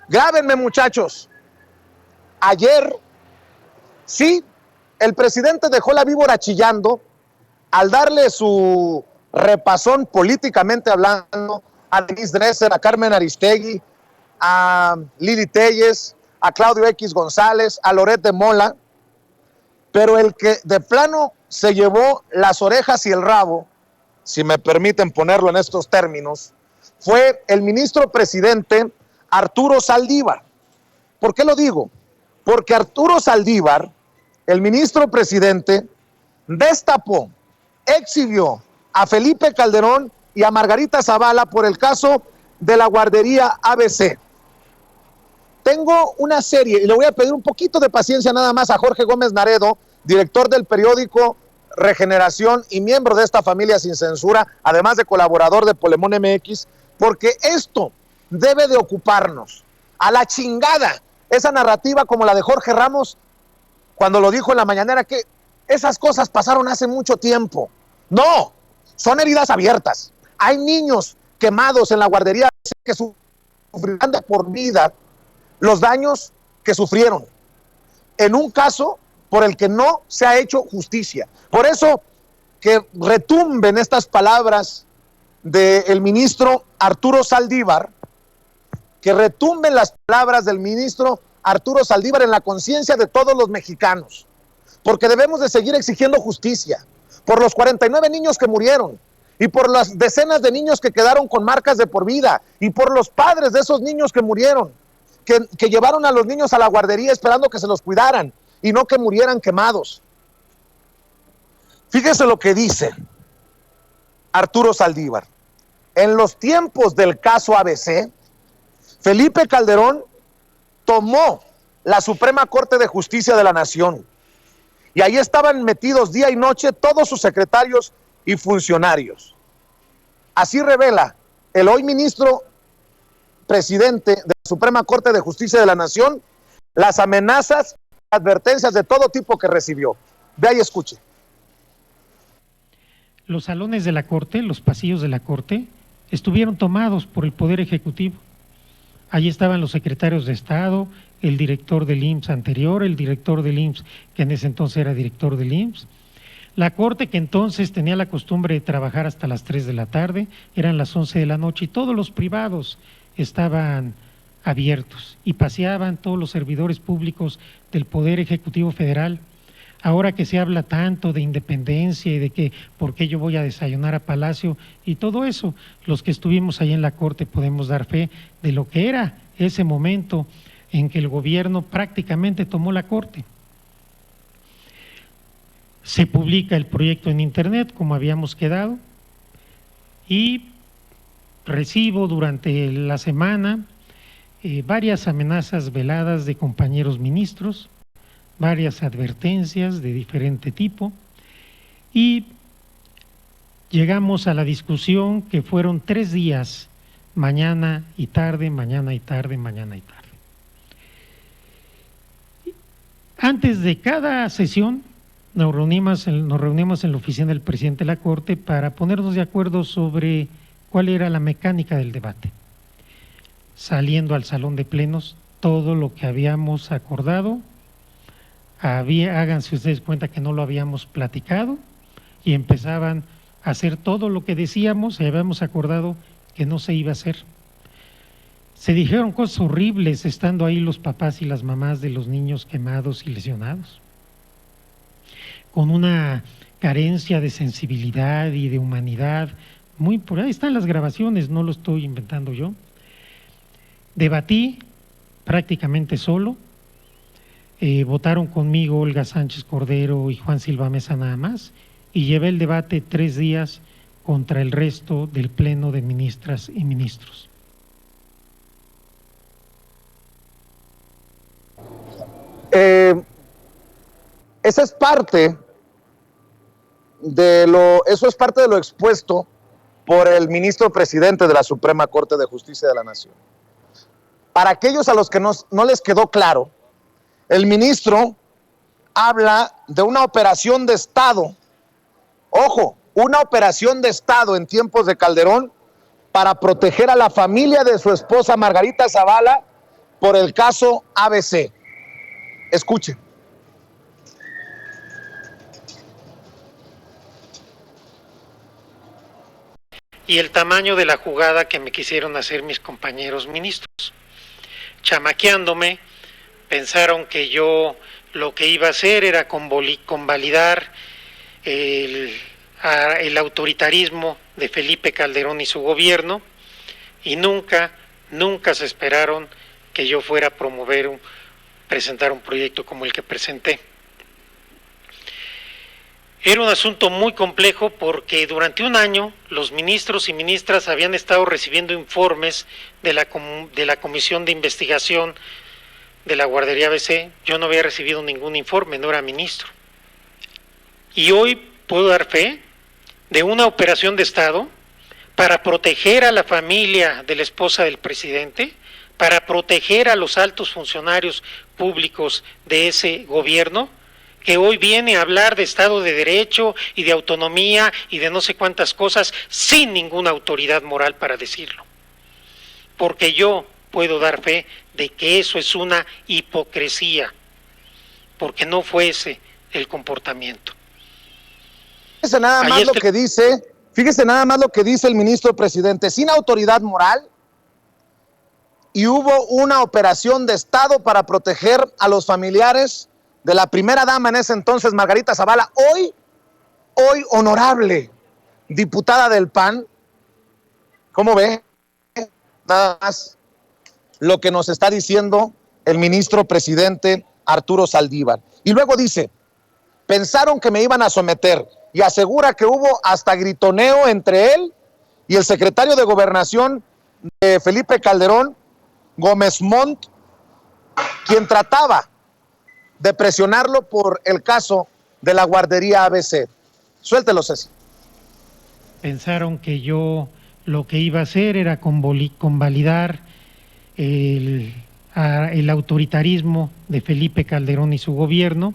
Grábenme, muchachos. Ayer, sí, el presidente dejó la víbora chillando al darle su repasón políticamente hablando a Denise Dresser, a Carmen Aristegui, a Lili Telles, a Claudio X González, a Loret de Mola, pero el que de plano se llevó las orejas y el rabo, si me permiten ponerlo en estos términos, fue el ministro presidente Arturo Saldívar. ¿Por qué lo digo? Porque Arturo Saldívar, el ministro presidente, destapó, exhibió a Felipe Calderón y a Margarita Zavala por el caso de la guardería ABC. Tengo una serie, y le voy a pedir un poquito de paciencia nada más a Jorge Gómez Naredo, director del periódico Regeneración y miembro de esta familia sin censura, además de colaborador de Polemón MX, porque esto debe de ocuparnos. A la chingada, esa narrativa como la de Jorge Ramos, cuando lo dijo en la mañanera, que esas cosas pasaron hace mucho tiempo. No, son heridas abiertas. Hay niños quemados en la guardería que sufrirán de por vida los daños que sufrieron, en un caso por el que no se ha hecho justicia. Por eso que retumben estas palabras del ministro Arturo Saldívar, que retumben las palabras del ministro Arturo Saldívar en la conciencia de todos los mexicanos, porque debemos de seguir exigiendo justicia por los 49 niños que murieron, y por las decenas de niños que quedaron con marcas de por vida, y por los padres de esos niños que murieron, que llevaron a los niños a la guardería esperando que se los cuidaran y no que murieran quemados. Fíjese lo que dice Arturo Saldívar. En los tiempos del caso ABC, Felipe Calderón tomó la Suprema Corte de Justicia de la Nación y ahí estaban metidos día y noche todos sus secretarios y funcionarios. Así revela el hoy ministro presidente de la Suprema Corte de Justicia de la Nación las amenazas, advertencias de todo tipo que recibió. Vea y escuche. Los salones de la Corte, los pasillos de la Corte, estuvieron tomados por el Poder Ejecutivo. Allí estaban los secretarios de Estado, el director del IMSS anterior, el director del IMSS que en ese entonces era director del IMSS. La Corte, que entonces tenía la costumbre de trabajar hasta las 3 de la tarde, eran las 11 de la noche y todos los privados estaban abiertos y paseaban todos los servidores públicos del Poder Ejecutivo Federal. Ahora que se habla tanto de independencia y de que por qué yo voy a desayunar a Palacio y todo eso, los que estuvimos ahí en la Corte podemos dar fe de lo que era ese momento en que el gobierno prácticamente tomó la Corte. Se publica el proyecto en internet como habíamos quedado y recibo durante la semana varias amenazas veladas de compañeros ministros, varias advertencias de diferente tipo y llegamos a la discusión que fueron 3 días, mañana y tarde, mañana y tarde, mañana y tarde. Antes de cada sesión nos reunimos en la oficina del presidente de la Corte para ponernos de acuerdo sobre cuál era la mecánica del debate. Saliendo al salón de plenos, todo lo que habíamos acordado, háganse ustedes cuenta que no lo habíamos platicado y empezaban a hacer todo lo que decíamos y habíamos acordado que no se iba a hacer. Se dijeron cosas horribles estando ahí los papás y las mamás de los niños quemados y lesionados, con una carencia de sensibilidad y de humanidad, muy por ahí están las grabaciones, no lo estoy inventando yo. Debatí prácticamente solo, votaron conmigo Olga Sánchez Cordero y Juan Silva Mesa nada más, y llevé el debate 3 días contra el resto del pleno de ministras y ministros. Eso es parte de lo expuesto por el ministro presidente de la Suprema Corte de Justicia de la Nación. Para aquellos a los que no les quedó claro, el ministro habla de una operación de Estado, ojo, una operación de Estado en tiempos de Calderón para proteger a la familia de su esposa Margarita Zavala por el caso ABC. Escuchen. Y el tamaño de la jugada que me quisieron hacer mis compañeros ministros. Chamaqueándome, pensaron que yo lo que iba a hacer era convalidar el autoritarismo de Felipe Calderón y su gobierno, y nunca se esperaron que yo fuera a presentar un proyecto como el que presenté. Era un asunto muy complejo porque durante un año los ministros y ministras habían estado recibiendo informes de la Comisión de Investigación de la Guardería ABC. Yo no había recibido ningún informe, no era ministro. Y hoy puedo dar fe de una operación de Estado para proteger a la familia de la esposa del presidente, para proteger a los altos funcionarios públicos de ese gobierno, que hoy viene a hablar de Estado de Derecho y de autonomía y de no sé cuántas cosas sin ninguna autoridad moral para decirlo. Porque yo puedo dar fe de que eso es una hipocresía, porque no fue ese el comportamiento. Fíjese nada más lo que dice el ministro presidente, sin autoridad moral, y hubo una operación de Estado para proteger a los familiares de la primera dama en ese entonces, Margarita Zavala, hoy honorable diputada del PAN. ¿Cómo ve? Nada más lo que nos está diciendo el ministro presidente Arturo Saldívar. Y luego dice, pensaron que me iban a someter, y asegura que hubo hasta gritoneo entre él y el secretario de Gobernación de Felipe Calderón, Gómez Montt, quien trataba de presionarlo por el caso de la guardería ABC. Suéltelo, Ceci. Pensaron que yo lo que iba a hacer era convalidar el autoritarismo de Felipe Calderón y su gobierno.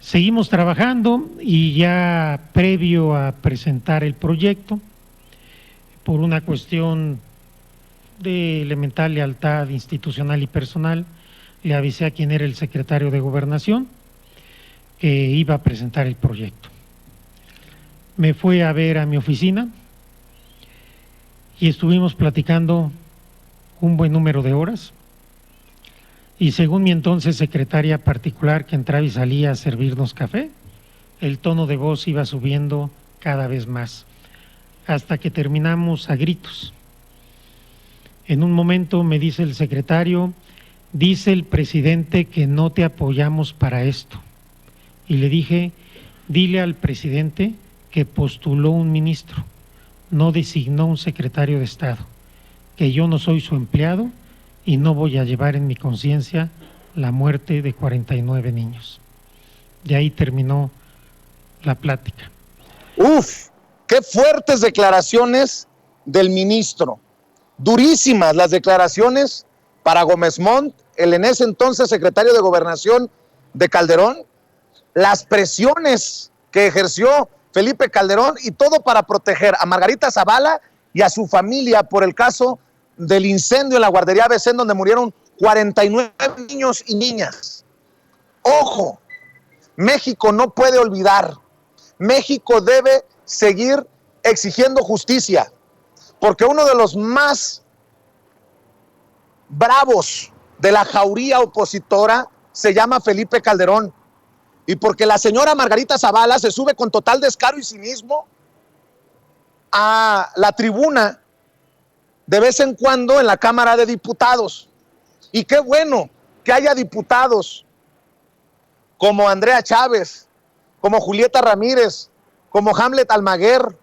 Seguimos trabajando y ya previo a presentar el proyecto, por una cuestión de elemental lealtad institucional y personal, le avisé a quien era el secretario de Gobernación que iba a presentar el proyecto. Me fue a ver a mi oficina y estuvimos platicando un buen número de horas, y según mi entonces secretaria particular, que entraba y salía a servirnos café, el tono de voz iba subiendo cada vez más, hasta que terminamos a gritos. En un momento me dice el secretario, dice el presidente que no te apoyamos para esto. Y le dije, dile al presidente que postuló un ministro, no designó un secretario de Estado, que yo no soy su empleado y no voy a llevar en mi conciencia la muerte de 49 niños. De ahí terminó la plática. Uf, qué fuertes declaraciones del ministro. Durísimas las declaraciones para Gómez Montt, el en ese entonces secretario de Gobernación de Calderón, las presiones que ejerció Felipe Calderón, y todo para proteger a Margarita Zavala y a su familia por el caso del incendio en la guardería ABC, en donde murieron 49 niños y niñas. Ojo, México no puede olvidar, México debe seguir exigiendo justicia, porque uno de los más bravos de la jauría opositora se llama Felipe Calderón, y porque la señora Margarita Zavala se sube con total descaro y cinismo a la tribuna de vez en cuando en la Cámara de Diputados. Y qué bueno que haya diputados como Andrea Chávez, como Julieta Ramírez, como Hamlet Almaguer,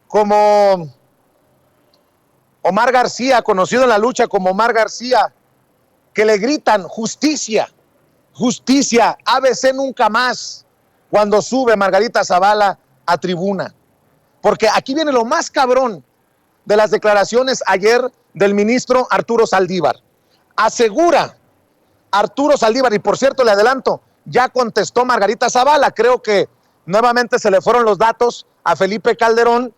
como Omar García, conocido en la lucha como Omar García, que le gritan justicia, justicia, ABC nunca más, cuando sube Margarita Zavala a tribuna. Porque aquí viene lo más cabrón de las declaraciones ayer del ministro Arturo Saldívar. Asegura Arturo Saldívar, y por cierto le adelanto, ya contestó Margarita Zavala, creo que nuevamente se le fueron los datos a Felipe Calderón,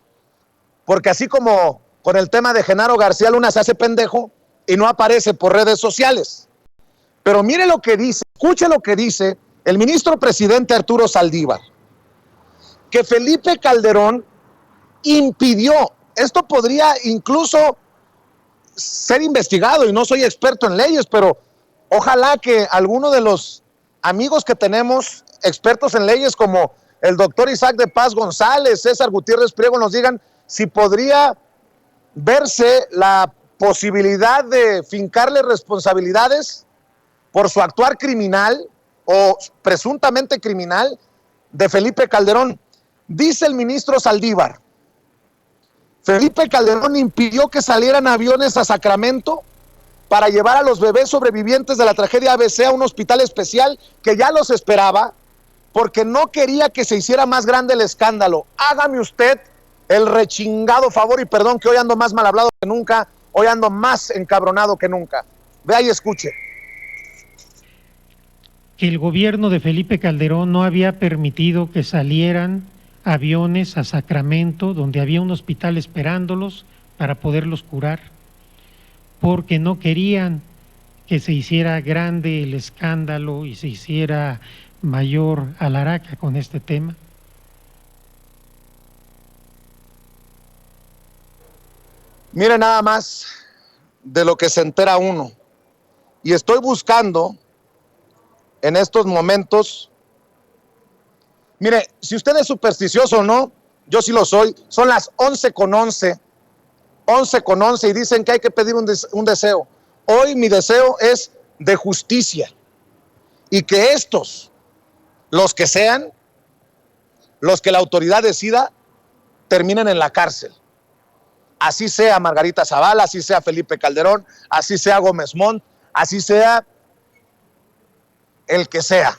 porque así como con el tema de Genaro García Luna se hace pendejo, y no aparece por redes sociales. Pero mire lo que dice, escuche lo que dice el ministro presidente Arturo Saldívar, que Felipe Calderón impidió, esto podría incluso ser investigado, y no soy experto en leyes, pero ojalá que alguno de los amigos que tenemos, expertos en leyes, como el doctor Isaac de Paz González, César Gutiérrez Priego, nos digan si podría verse la posibilidad de fincarle responsabilidades por su actuar criminal o presuntamente criminal de Felipe Calderón. Dice el ministro Saldívar, Felipe Calderón impidió que salieran aviones a Sacramento para llevar a los bebés sobrevivientes de la tragedia ABC a un hospital especial que ya los esperaba, porque no quería que se hiciera más grande el escándalo. Hágame usted el rechingado favor, y perdón que hoy ando más mal hablado que nunca, hoy ando más encabronado que nunca. Vea y escuche. Que el gobierno de Felipe Calderón no había permitido que salieran aviones a Sacramento, donde había un hospital esperándolos para poderlos curar, porque no querían que se hiciera grande el escándalo y se hiciera mayor alaraca con este tema. Mire nada más de lo que se entera uno. Y estoy buscando en estos momentos, mire, si usted es supersticioso o no, yo sí lo soy, son las 11:11, 11:11, y dicen que hay que pedir un deseo. Hoy mi deseo es de justicia, y que estos, los que sean, los que la autoridad decida, terminen en la cárcel. Así sea Margarita Zavala, así sea Felipe Calderón, así sea Gómez Montt, así sea el que sea.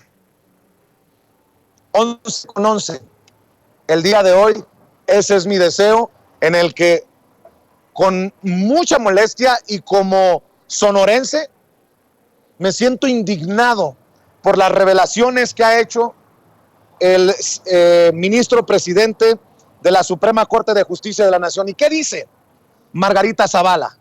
11:11, el día de hoy, ese es mi deseo, en el que con mucha molestia y como sonorense me siento indignado por las revelaciones que ha hecho el ministro presidente de la Suprema Corte de Justicia de la Nación. ¿Y qué dice Margarita Zavala?